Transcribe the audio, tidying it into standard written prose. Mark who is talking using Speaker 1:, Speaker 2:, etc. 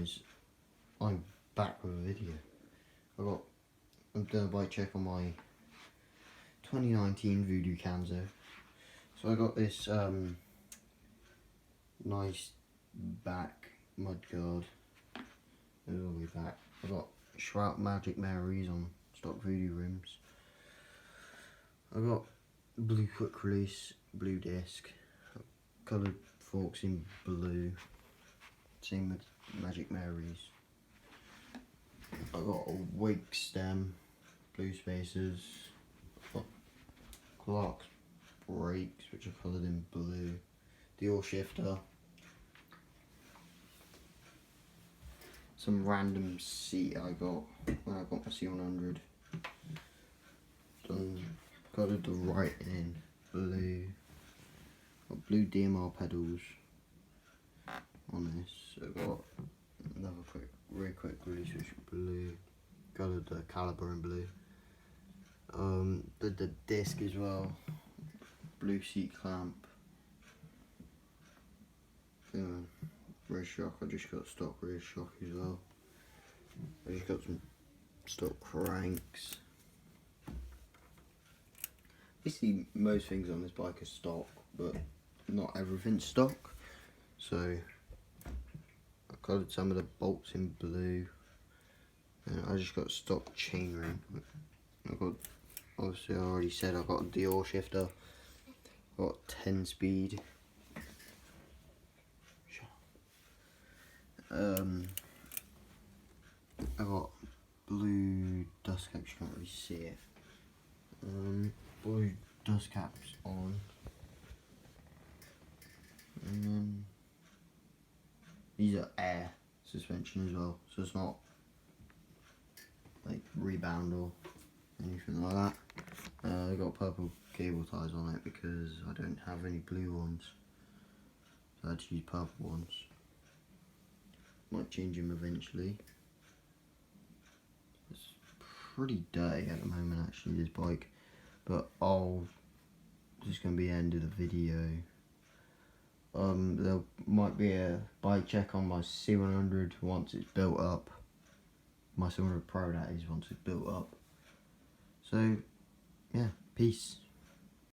Speaker 1: guys, I'm back with a video. I'm doing a bike check on my 2019 Voodoo Canzo. So I got this nice back mudguard. All the way back. I got Shroud Magic Marys on stock Voodoo rims. I got blue quick release, blue disc, coloured forks in blue. Same with Magic Marys. I got a wake stem, blue spacers, Clark's brakes which are coloured in blue, the oil shifter, some random seat I got when I got my C100, coloured the right in blue, got blue DMR pedals on this. I got another really quick release which is blue, coloured the caliper in blue. Did the disc as well, blue seat clamp. Rear shock, I just got stock rear shock as well. I just got some stock cranks. Basically most things on this bike are stock, but not everything's stock. So I coloured some of the bolts in blue. And I just got stock chainring. I got, obviously I already said I got the oil shifter. I got 10 speed. I got blue dust caps, you can't really see it. Blue dust caps on. And then these are air suspension as well, so it's not like rebound or anything like that. I got purple cable ties on it because I don't have any blue ones, so I had to use purple ones. Might change them eventually. It's pretty dirty at the moment actually, this bike, but this is going to be the end of the video. There might be a bike check on my C100 once it's built up. My C100 Pro that is, once it's built up. So yeah, peace.